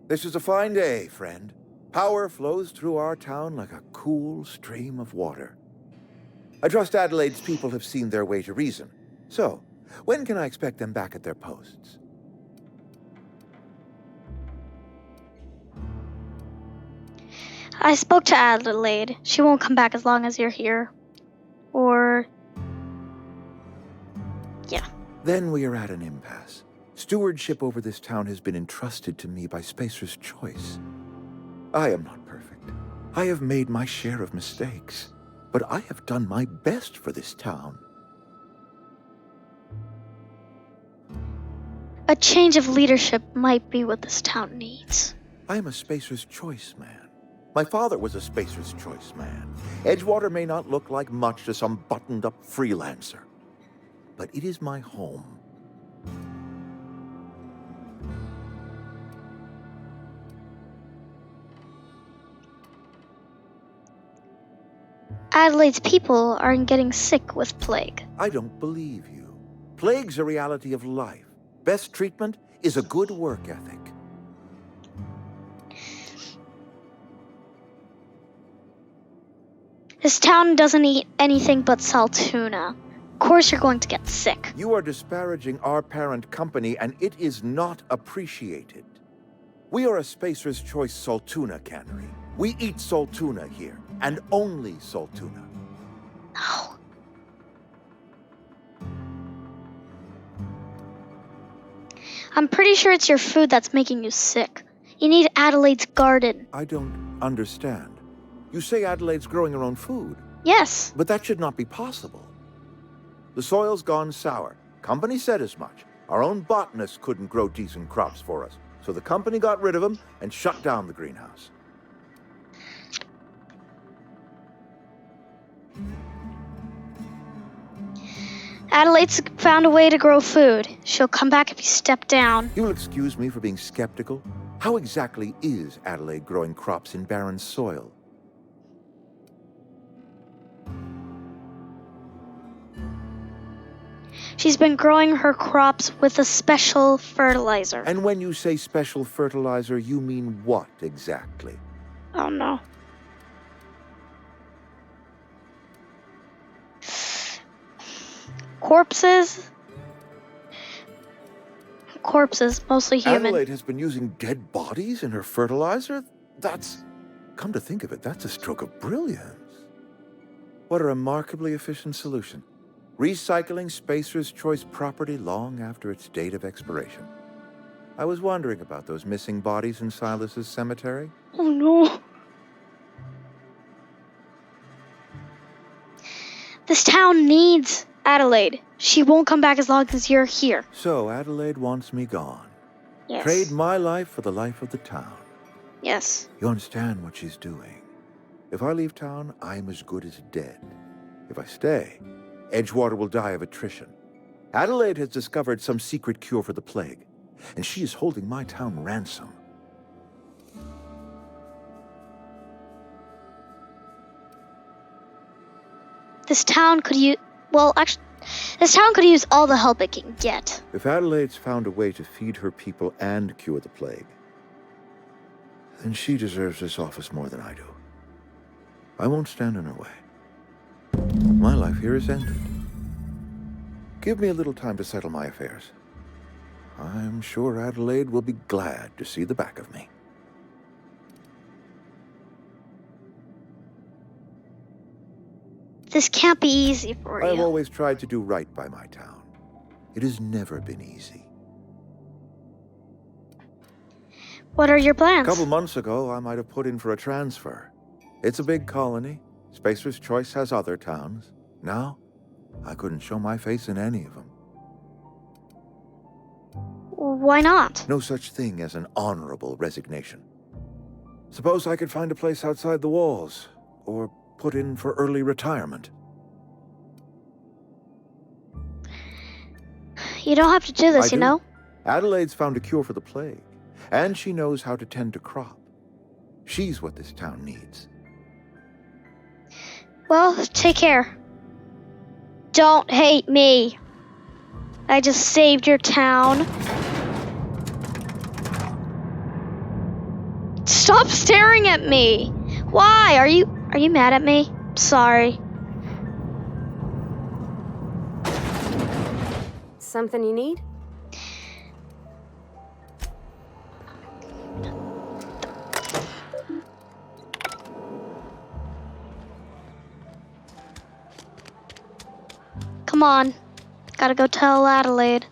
This is a fine day, friend. Power flows through our town like a cool stream of water. I trust Adelaide's people have seen their way to reason. So, when can I expect them back at their posts? I spoke to Adelaide. She won't come back as long as you're here. Or... yeah. Then we are at an impasse. Stewardship over this town has been entrusted to me by Spacer's choice. I am not perfect. I have made my share of mistakes. But I have done my best for this town. A change of leadership might be what this town needs. I am a Spacer's choice man. My father was a Spacer's choice man. Edgewater may not look like much to some buttoned-up freelancer, but it is my home. Adelaide's people aren't getting sick with plague. I don't believe you. Plague's a reality of life. Best treatment is a good work ethic. This town doesn't eat anything but salt tuna. Of course you're going to get sick. You are disparaging our parent company, and it is not appreciated. We are a Spacer's Choice Saltuna cannery. We eat saltuna here, and only saltuna. No. I'm pretty sure it's your food that's making you sick. You need Adelaide's garden. I don't understand. You say Adelaide's growing her own food. Yes. But that should not be possible. The soil's gone sour. Company said as much. Our own botanists couldn't grow decent crops for us, so the company got rid of them and shut down the greenhouse. Adelaide's found a way to grow food. She'll come back if you step down. You'll excuse me for being skeptical. How exactly is Adelaide growing crops in barren soil? She's been growing her crops with a special fertilizer. And when you say special fertilizer, you mean what exactly? Oh no. Corpses? Corpses, mostly human. Adelaide has been using dead bodies in her fertilizer? That's... come to think of it, that's a stroke of brilliance. What a remarkably efficient solution. Recycling Spacer's Choice property long after its date of expiration. I was wondering about those missing bodies in Silas's cemetery. Oh no. This town needs Adelaide. She won't come back as long as you're here. So Adelaide wants me gone. Yes. Trade my life for the life of the town. Yes. You understand what she's doing. If I leave town, I'm as good as dead. If I stay, Edgewater will die of attrition. Adelaide has discovered some secret cure for the plague, and she is holding my town ransom. This town could use... well, actually, this town could use all the help it can get. If Adelaide's found a way to feed her people and cure the plague, then she deserves this office more than I do. I won't stand in her way. My life here is ended. Give me a little time to settle my affairs. I'm sure Adelaide will be glad to see the back of me. This can't be easy for you. I've always tried to do right by my town. It has never been easy. What are your plans? A couple months ago, I might have put in for a transfer. It's a big colony. Spacer's Choice has other towns. Now, I couldn't show my face in any of them. Why not? No such thing as an honorable resignation. Suppose I could find a place outside the walls, or put in for early retirement. You don't have to do this, you know? Adelaide's found a cure for the plague, and she knows how to tend a crop. She's what this town needs. Well, take care. Don't hate me. I just saved your town. Stop staring at me! Why? Are you mad at me? Sorry. Something you need? Come on. Gotta go tell Adelaide.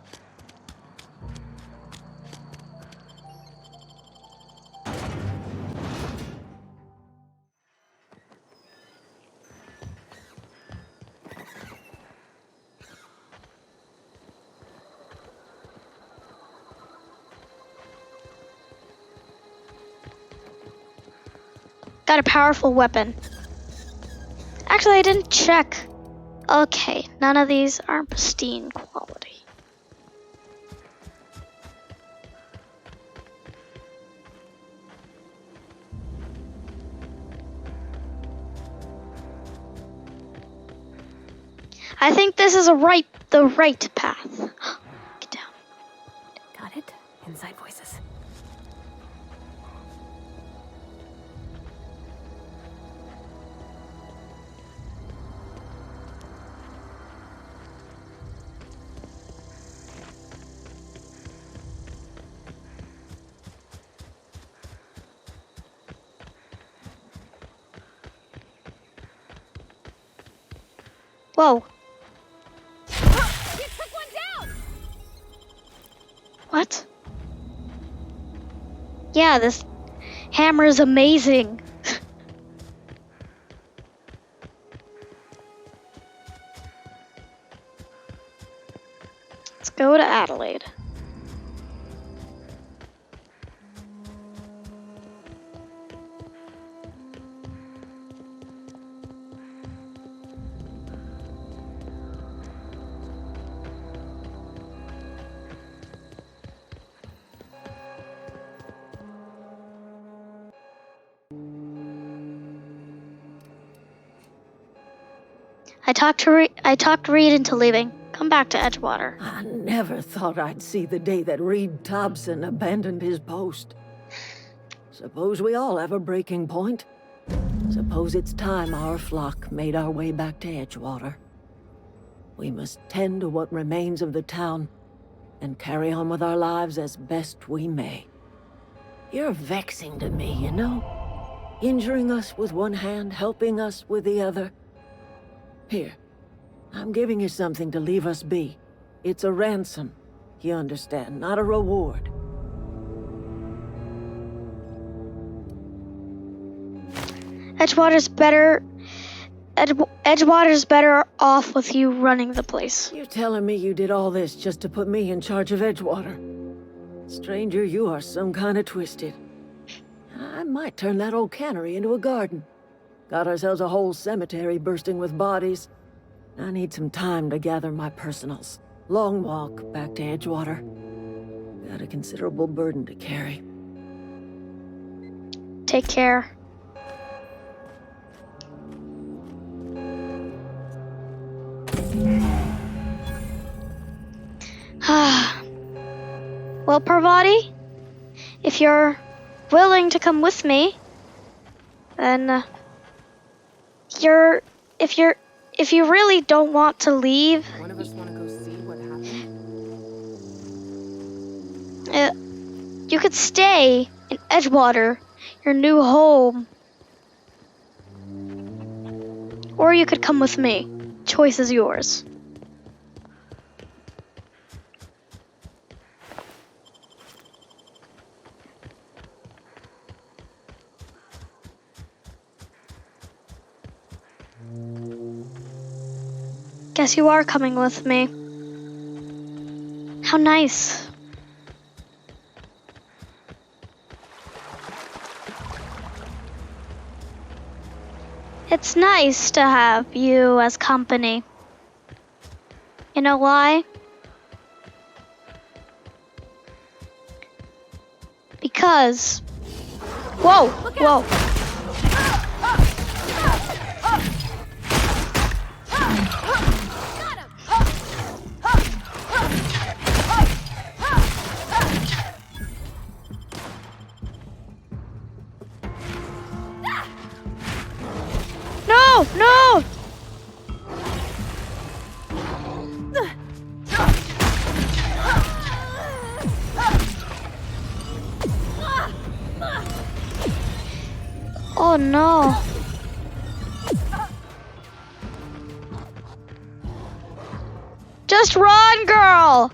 Got a powerful weapon. Actually, I didn't check. Okay, none of these are pristine quality. I think this is the right path. Get down. Got it. Inside voices. Whoa. You took one down! What? Yeah, this hammer is amazing. Let's go to Adelaide. I talked Reed into leaving. Come back to Edgewater. I never thought I'd see the day that Reed Thompson abandoned his post. Suppose we all have a breaking point. Suppose it's time our flock made our way back to Edgewater. We must tend to what remains of the town and carry on with our lives as best we may. You're vexing to me, you know? Injuring us with one hand, helping us with the other. Here, I'm giving you something to leave us be. It's a ransom, you understand, not a reward. Edgewater's better off with you running the place. You're telling me you did all this just to put me in charge of Edgewater? Stranger, you are some kind of twisted. I might turn that old cannery into a garden. Got ourselves a whole cemetery bursting with bodies. I need some time to gather my personals. Long walk back to Edgewater. Got a considerable burden to carry. Take care. Well, Parvati, if you're willing to come with me, then if you really don't want to leave, One of us want to go see what happened? you could stay in Edgewater, your new home. Or you could come with me. Choice is yours. Guess you are coming with me. How nice. It's nice to have you as company. You know why? Because... Whoa! Whoa! No! No! Oh no. Just run, girl!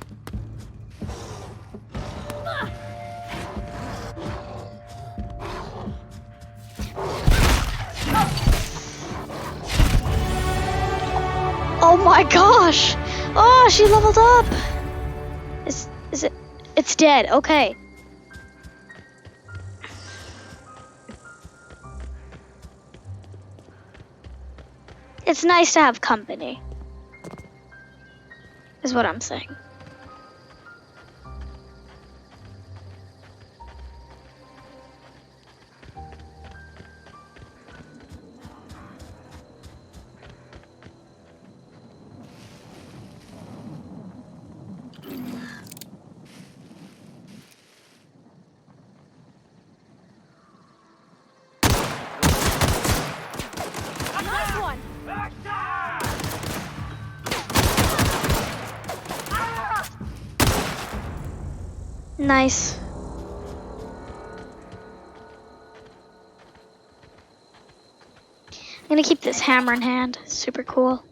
Oh my gosh! Oh, she leveled up! Is it? It's dead, okay. It's nice to have company, is what I'm saying. Nice one! Nice. I'm gonna keep this hammer in hand. Super cool.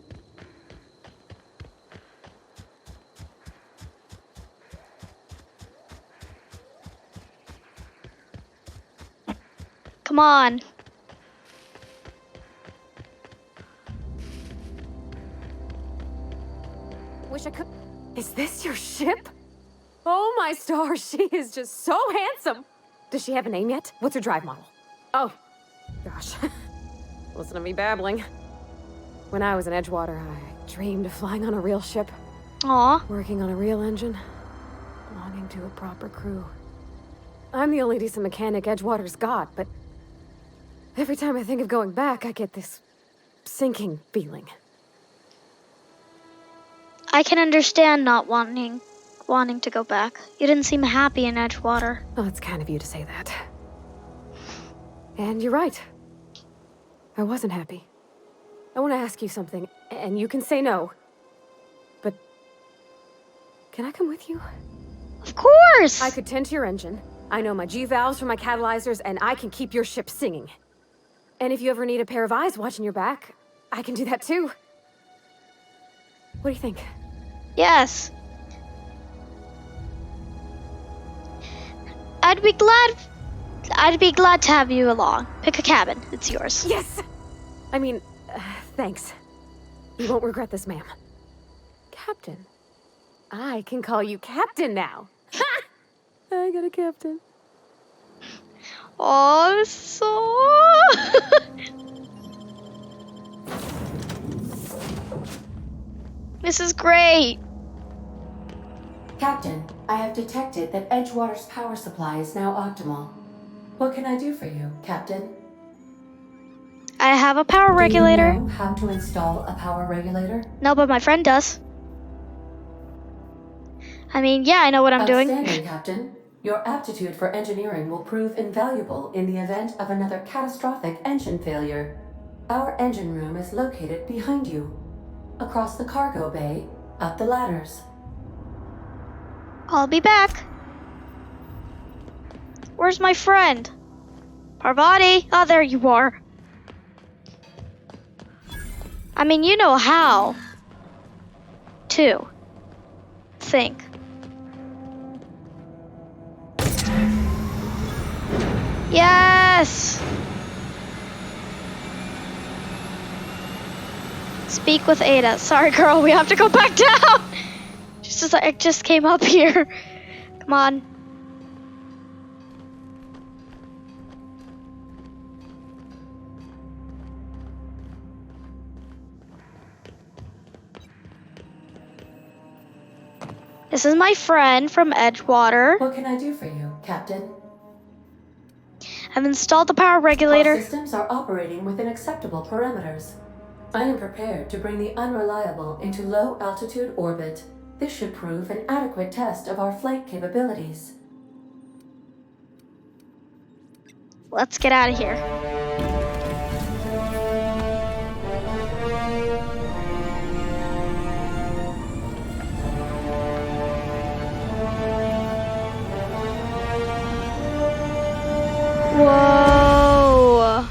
Come on. Wish I could. Is this your ship? Oh my stars, she is just so handsome. Does she have a name yet? What's her drive model? Oh, gosh. Listen to me babbling. When I was in Edgewater, I dreamed of flying on a real ship, Aw. working on a real engine, belonging to a proper crew. I'm the only decent mechanic Edgewater's got, but every time I think of going back, I get this sinking feeling. I can understand not wanting to go back. You didn't seem happy in Edgewater. Well, it's kind of you to say that. And you're right. I wasn't happy. I want to ask you something, and you can say no. But can I come with you? Of course! I could tend to your engine. I know my G-valves for my catalyzers, and I can keep your ship singing. And if you ever need a pair of eyes watching your back, I can do that too. What do you think? Yes. I'd be glad to have you along. Pick a cabin. It's yours. Yes! I mean, thanks. You won't regret this, ma'am. Captain. I can call you Captain now. Ha! I got a captain. Oh, so... This is great. Captain, I have detected that Edgewater's power supply is now optimal. What can I do for you, Captain? I have a power regulator. Do you know how to install a power regulator? No, but my friend does. I mean, yeah, I know what I'm doing. Outstanding, Captain. Your aptitude for engineering will prove invaluable in the event of another catastrophic engine failure. Our engine room is located behind you, across the cargo bay, up the ladders. I'll be back. Where's my friend? Parvati? Oh, there you are. I mean, you know how to think. Yes! Speak with Ada. Sorry, girl, we have to go back down. Just as I just came up here. Come on. This is my friend from Edgewater. What can I do for you, Captain? I've installed the power All regulator. systems are operating within acceptable parameters. I am prepared to bring the unreliable into low-altitude orbit. This should prove an adequate test of our flight capabilities. Let's get out of here. Whoa.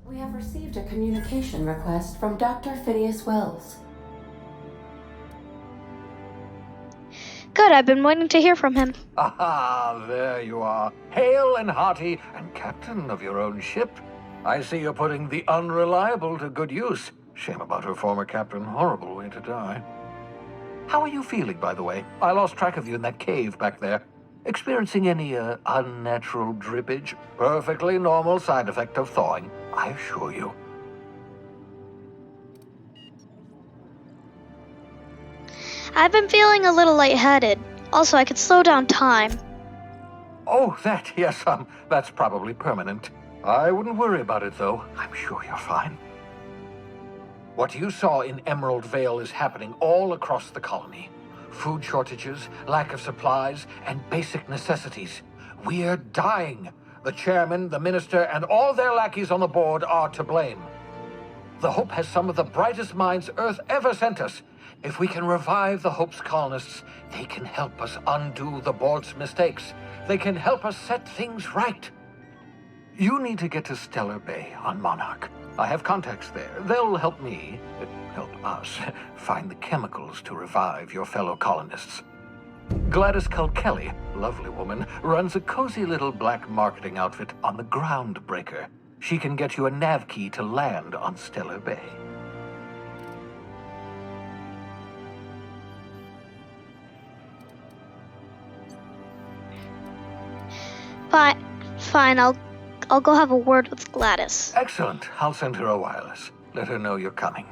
We have received a communication request from Dr. Phineas Wells. Good, I've been waiting to hear from him. Aha, there you are. Hale and hearty, and captain of your own ship. I see you're putting the unreliable to good use. Shame about her former captain. Horrible way to die. How are you feeling, by the way? I lost track of you in that cave back there. Experiencing any, unnatural drippage? Perfectly normal side effect of thawing, I assure you. I've been feeling a little lightheaded. Also, I could slow down time. Oh, that, yes, that's probably permanent. I wouldn't worry about it, though. I'm sure you're fine. What you saw in Emerald Vale is happening all across the colony. Food shortages, lack of supplies, and basic necessities. We're dying. The chairman, the minister, and all their lackeys on the board are to blame. The Hope has some of the brightest minds Earth ever sent us. If we can revive the Hope's colonists, they can help us undo the board's mistakes. They can help us set things right. You need to get to Stellar Bay on Monarch. I have contacts there. They'll help me, help us, find the chemicals to revive your fellow colonists. Gladys Kelly, lovely woman, runs a cozy little black marketing outfit on the Groundbreaker. She can get you a nav key to land on Stellar Bay. Fine, I'll go have a word with Gladys. Excellent. I'll send her a wireless. Let her know you're coming.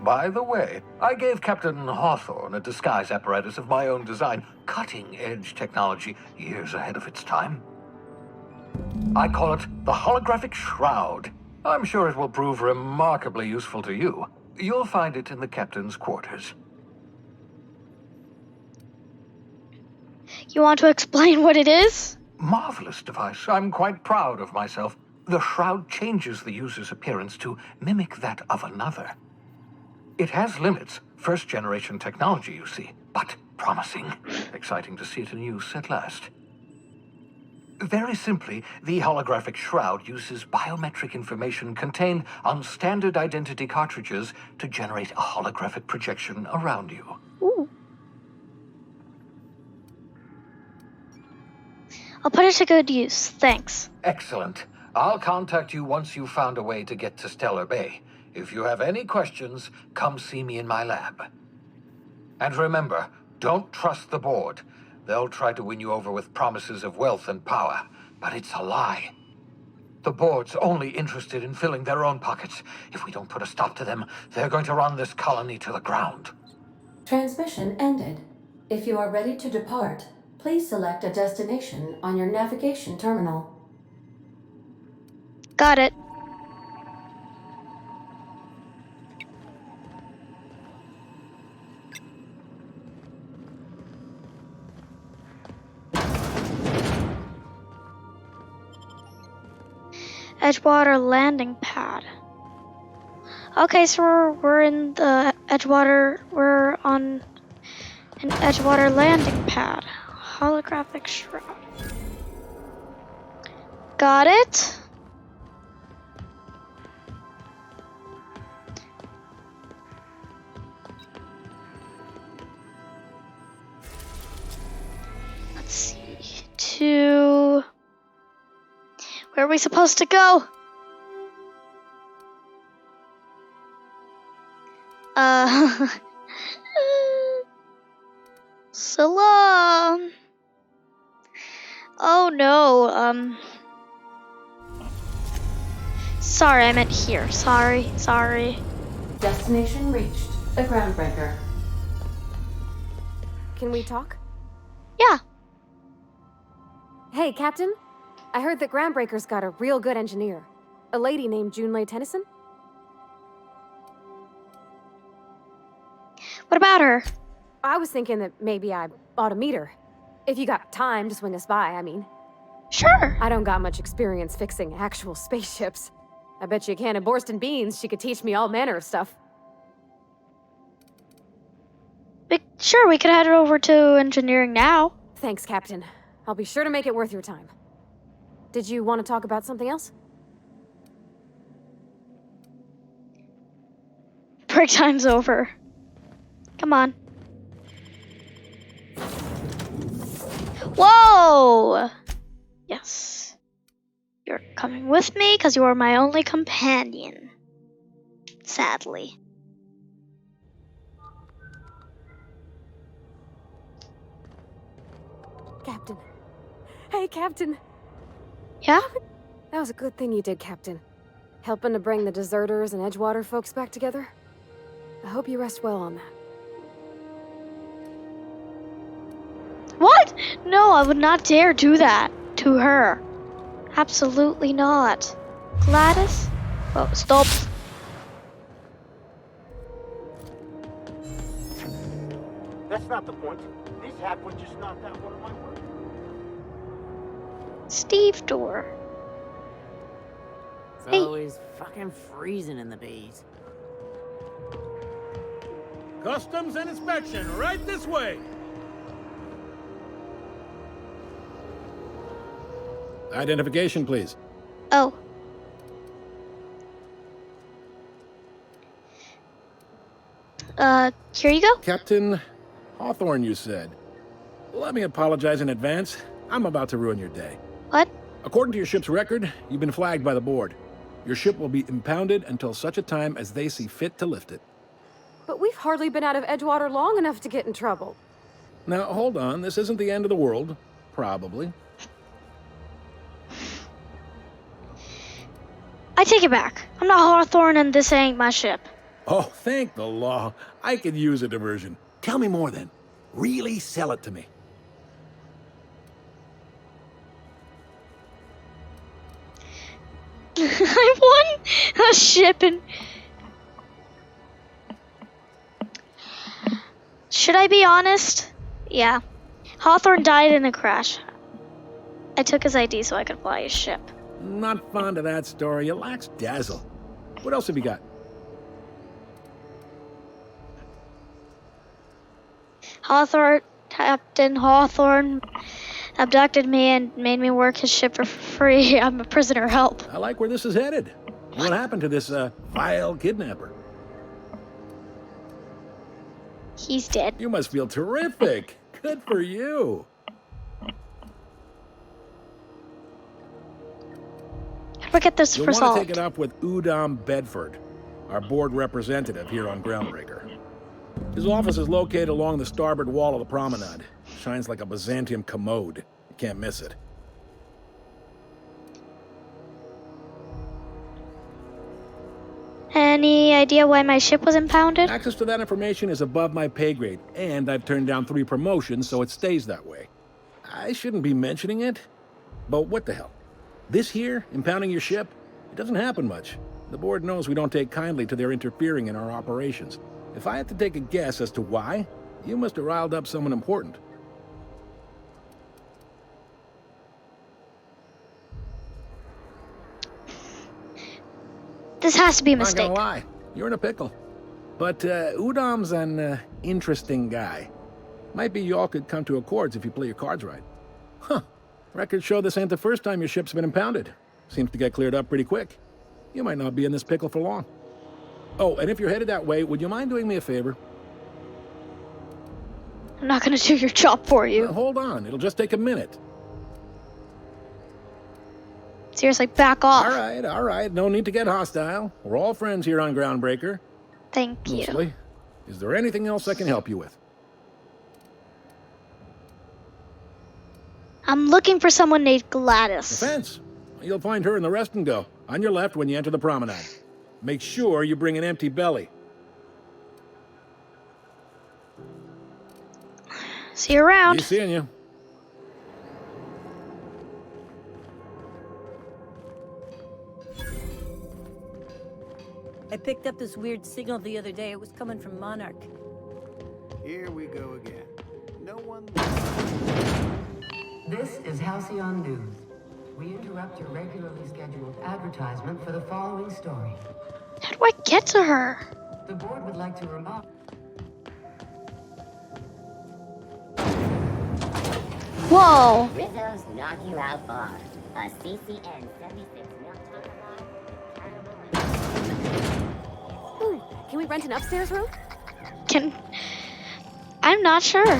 By the way, I gave Captain Hawthorne a disguise apparatus of my own design, cutting-edge technology, years ahead of its time. I call it the holographic shroud. I'm sure it will prove remarkably useful to you. You'll find it in the captain's quarters. You want to explain what it is? Marvelous device. I'm quite proud of myself. The shroud changes the user's appearance to mimic that of another. It has limits. First-generation technology, you see, but promising. Exciting to see it in use at last. Very simply, the holographic shroud uses biometric information contained on standard identity cartridges to generate a holographic projection around you. Ooh. I'll put it to good use, thanks. Excellent. I'll contact you once you've found a way to get to Stellar Bay. If you have any questions, come see me in my lab. And remember, don't trust the board. They'll try to win you over with promises of wealth and power, but it's a lie. The board's only interested in filling their own pockets. If we don't put a stop to them, they're going to run this colony to the ground. Transmission ended. If you are ready to depart, please select a destination on your navigation terminal. Got it. Edgewater landing pad. Okay, so we're in the Edgewater. We're on an Edgewater landing pad. Holographic shroud. Got it. Let's see. To where are we supposed to go? Salam. Oh no, sorry, I meant here. Sorry. Destination reached. The Groundbreaker. Can we talk? Yeah. Hey, Captain. I heard that Groundbreaker's got a real good engineer. A lady named Junlei Tennyson? What about her? I was thinking that maybe I ought to meet her. If you got time to swing us by, I mean. Sure. I don't got much experience fixing actual spaceships. I bet you a can of Borston beans she could teach me all manner of stuff. Sure, we could head over to engineering now. Thanks, Captain. I'll be sure to make it worth your time. Did you want to talk about something else? Break time's over. Come on. Whoa! Yes. You're coming with me because you are my only companion. Sadly. Captain. Hey, Captain. Yeah? That was a good thing you did, Captain. Helping to bring the deserters and Edgewater folks back together. I hope you rest well on that. What? No, I would not dare do that to her. Absolutely not. Gladys? Oh, stop. That's not the point. This hat would just knock out one of my work. Steve door. It's Hey. always fucking freezing in the bays. Customs and inspection, right this way. Identification, please. Oh. Here you go. Captain Hawthorne, you said. Let me apologize in advance. I'm about to ruin your day. What? According to your ship's record, you've been flagged by the board. Your ship will be impounded until such a time as they see fit to lift it. But we've hardly been out of Edgewater long enough to get in trouble. Now, hold on. This isn't the end of the world. Probably. I take it back. I'm not Hawthorne and this ain't my ship. Oh, thank the law. I could use a diversion. Tell me more then. Really sell it to me. I won a ship and... Should I be honest? Yeah. Hawthorne died in a crash. I took his ID so I could fly his ship. Not fond of that story. It lacks dazzle. What else have you got? Captain Hawthorne abducted me and made me work his ship for free. I'm a prisoner. Help. I like where this is headed. What happened to this, vile kidnapper? He's dead. You must feel terrific. Good for you. How do I get this You'll want to resolved? take it up with Udom Bedford, our board representative here on Groundbreaker. His office is located along the starboard wall of the promenade. Shines like a Byzantium commode. You can't miss it. Any idea why my ship was impounded? Access to that information is above my pay grade, and I've turned down 3 promotions, so it stays that way. I shouldn't be mentioning it, but what the hell? This here, impounding your ship, it doesn't happen much. The board knows we don't take kindly to their interfering in our operations. If I had to take a guess as to why, you must have riled up someone important. This has to be a Not mistake. gonna lie, you're in a pickle. But Udom's an interesting guy. Might be y'all could come to accords if you play your cards right. Huh. Records show this ain't the first time your ship's been impounded. Seems to get cleared up pretty quick. You might not be in this pickle for long. Oh, and if you're headed that way, would you mind doing me a favor? I'm not gonna do your job for you. Hold on, it'll just take a minute. Seriously, back off. All right, no need to get hostile. We're all friends here on Groundbreaker. Thank you. Mostly. Is there anything else I can help you with? I'm looking for someone named Gladys. Defense. You'll find her in the rest and go, on your left when you enter the promenade. Make sure you bring an empty belly. See you around. Be seeing you. I picked up this weird signal the other day. It was coming from Monarch. Here we go again. No one... This is Halcyon News. We interrupt your regularly scheduled advertisement for the following story. How do I get to her? The board would like to remind... Whoa! Rizzo's knock you out bar. A CCN 76 milk chocolate. Ooh, can we rent an upstairs room? I'm not sure.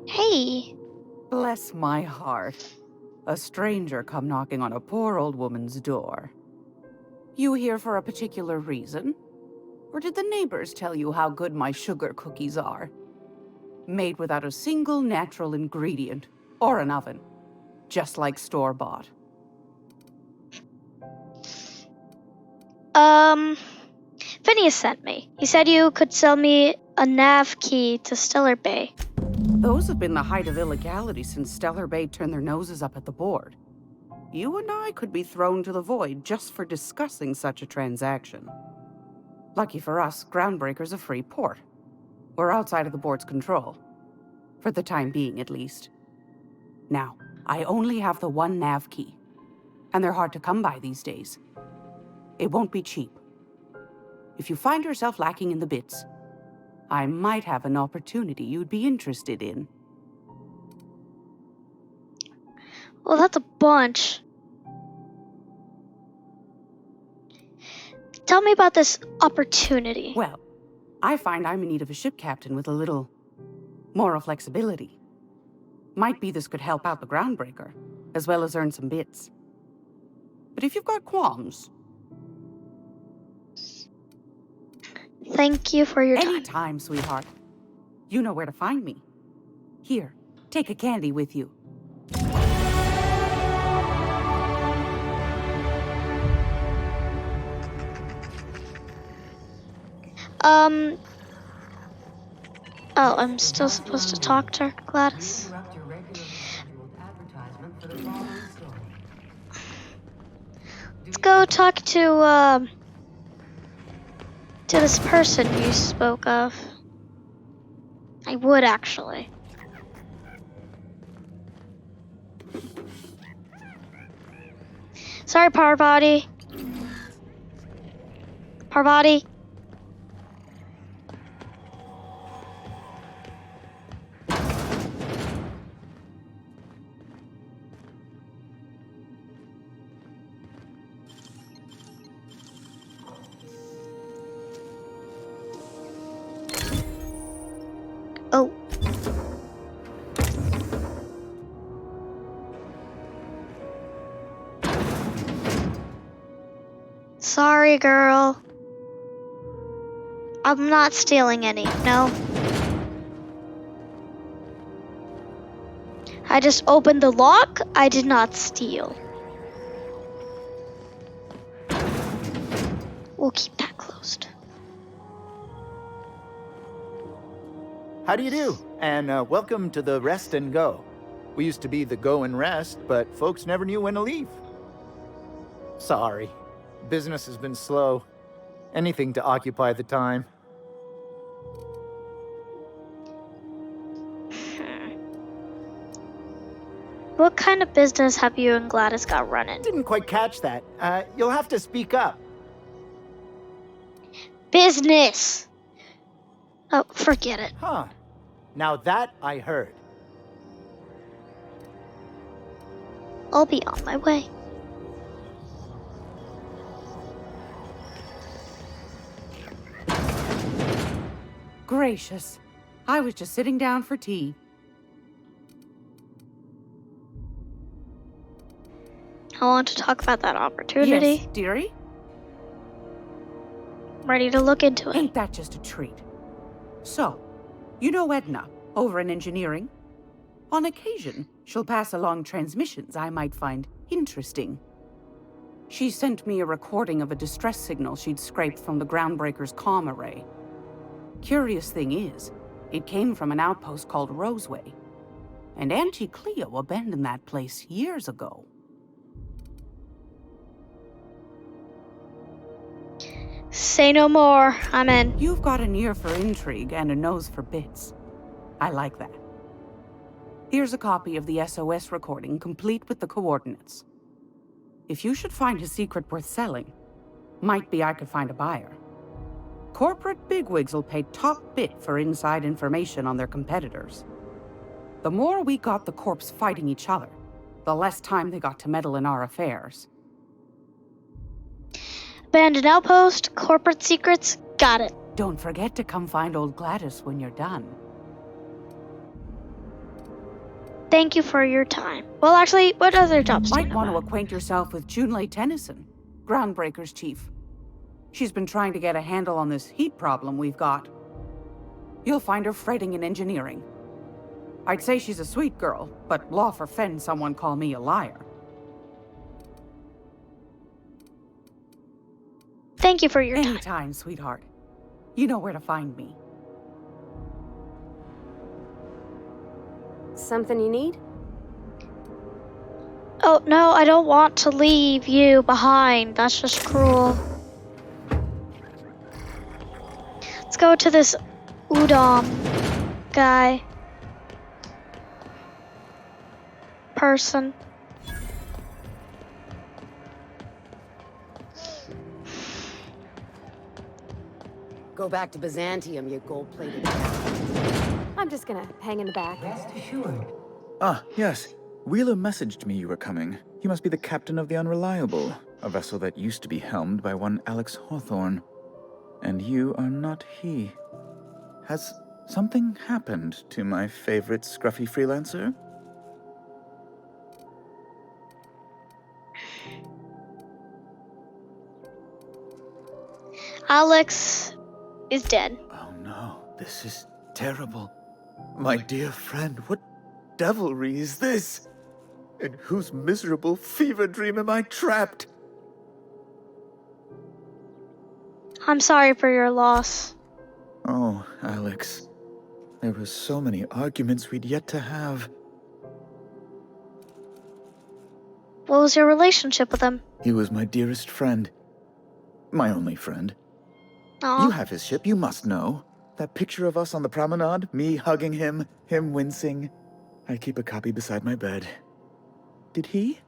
Hey. Bless my heart. A stranger come knocking on a poor old woman's door. You here for a particular reason? Or did the neighbors tell you how good my sugar cookies are? Made without a single natural ingredient, or an oven. Just like store-bought. Phineas sent me. He said you could sell me a nav key to Stellar Bay. Those have been the height of illegality since Stellar Bay turned their noses up at the board. You and I could be thrown to the void just for discussing such a transaction. Lucky for us, Groundbreaker's a free port. We're outside of the board's control. For the time being, at least. Now, I only have the one nav key. And they're hard to come by these days. It won't be cheap. If you find yourself lacking in the bits, I might have an opportunity you'd be interested in. Well, that's a bunch. Tell me about this opportunity. Well, I find I'm in need of a ship captain with a little moral flexibility. Might be this could help out the Groundbreaker, as well as earn some bits. But if you've got qualms... Thank you for your time. Anytime, sweetheart. You know where to find me. Here, take a candy with you. Oh, I'm still supposed to talk to her, Gladys. Let's go talk to this person you spoke of. I would, actually. Sorry, Parvati. Parvati. Oh. Sorry, girl. I'm not stealing any, no. I just opened the lock. I did not steal. We'll keep that closed. How do you do? And welcome to the Rest and Go. We used to be the Go and Rest, but folks never knew when to leave. Sorry. Business has been slow. Anything to occupy the time. What kind of business have you and Gladys got running? Didn't quite catch that. You'll have to speak up. Business! Oh, forget it. Huh. Now that I heard. I'll be on my way. Gracious. I was just sitting down for tea. I want to talk about that opportunity. Yes, dearie? I'm ready to look into it. Ain't that just a treat? So, you know Edna, over in engineering? On occasion, she'll pass along transmissions I might find interesting. She sent me a recording of a distress signal she'd scraped from the Groundbreaker's comm array. Curious thing is, it came from an outpost called Roseway. And Auntie Cleo abandoned that place years ago. Say no more. I'm in. You've got an ear for intrigue and a nose for bits. I like that. Here's a copy of the SOS recording, complete with the coordinates. If you should find a secret worth selling, might be I could find a buyer. Corporate bigwigs will pay top bit for inside information on their competitors. The more we got the corps fighting each other, the less time they got to meddle in our affairs. Abandoned outpost, corporate secrets, got it. Don't forget to come find old Gladys when you're done. Thank you for your time. Well, actually, what other jobs do you Might know want to about? acquaint yourself with Junlei Tennyson, Groundbreaker's chief. She's been trying to get a handle on this heat problem we've got. You'll find her fretting in engineering. I'd say she's a sweet girl, but law forfend someone call me a liar. Thank you for your time. Anytime, sweetheart. You know where to find me. Something you need? Oh, no, I don't want to leave you behind. That's just cruel. Let's go to this Udom guy. Person. Go back to Byzantium, you gold-plated. I'm just gonna hang in the back. Rest assured. Ah, yes. Wheeler messaged me you were coming. He must be the captain of the Unreliable, a vessel that used to be helmed by one Alex Hawthorne. And you are not he. Has something happened to my favorite scruffy freelancer? Alex is dead. Oh no, this is terrible. My dear friend, what devilry is this? In whose miserable fever dream am I trapped? I'm sorry for your loss. Oh, Alex. There were so many arguments we'd yet to have. What was your relationship with him? He was my dearest friend. My only friend. Aw. You have his ship, you must know. That picture of us on the promenade, me hugging him wincing. I keep a copy beside my bed. Did he?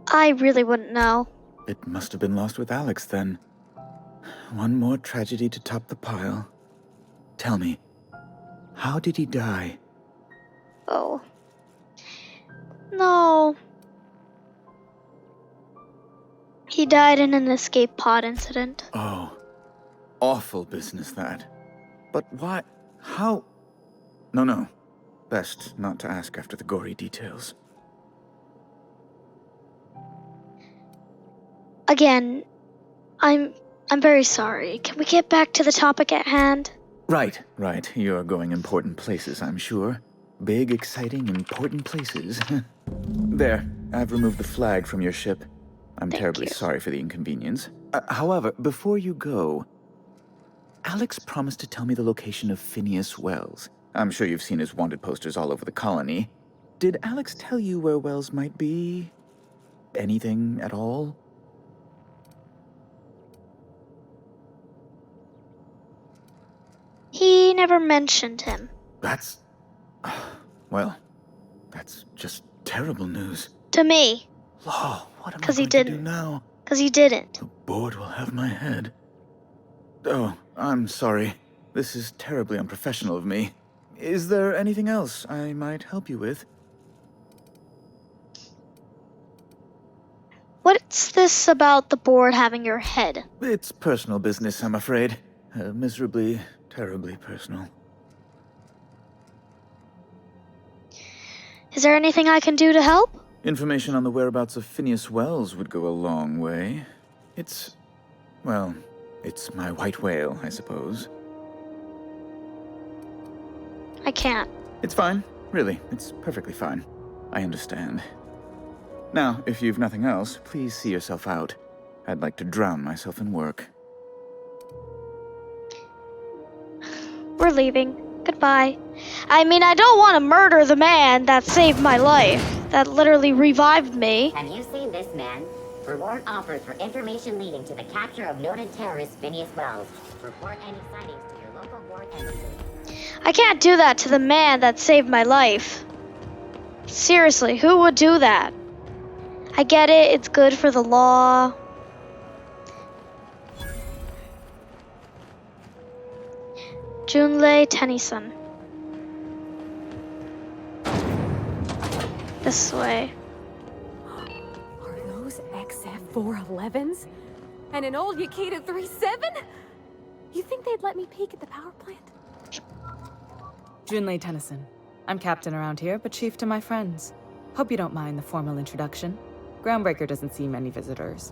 I really wouldn't know. It must have been lost with Alex, then. One more tragedy to top the pile. Tell me, how did he die? Oh. No. He died in an escape pod incident. Oh, awful business, that. But why? How? No. Best not to ask after the gory details. Again, I'm very sorry. Can we get back to the topic at hand? Right. You're going important places, I'm sure. Big, exciting, important places. There, I've removed the flag from your ship. I'm terribly sorry for the inconvenience. However, before you go, Alex promised to tell me the location of Phineas Wells. I'm sure you've seen his wanted posters all over the colony. Did Alex tell you where Wells might be? Anything at all? He never mentioned him. That's... Well, that's just terrible news. To me. Law, what am I 'Cause he going to do didn't. now? 'Cause he didn't. The board will have my head. Oh, I'm sorry. This is terribly unprofessional of me. Is there anything else I might help you with? What's this about the board having your head? It's personal business, I'm afraid. Miserably, terribly personal. Is there anything I can do to help? Information on the whereabouts of Phineas Wells would go a long way. It's my white whale, I suppose. I can't. It's fine. Really, it's perfectly fine. I understand. Now, if you've nothing else, please see yourself out. I'd like to drown myself in work. We're leaving. Goodbye. I mean, I don't want to murder the man that saved my life, that literally revived me. Have you seen this man? Reward offered for information leading to the capture of noted terrorist Phineas Wells. Report any sightings to your local board embassy. I can't do that to the man that saved my life. Seriously, who would do that? I get it, it's good for the law. Junlei Tennyson. This way. Are those XF411s? And an old Yakita 37? You think they'd let me peek at the power plant? Junlei Tennyson. I'm captain around here, but chief to my friends. Hope you don't mind the formal introduction. Groundbreaker doesn't see many visitors.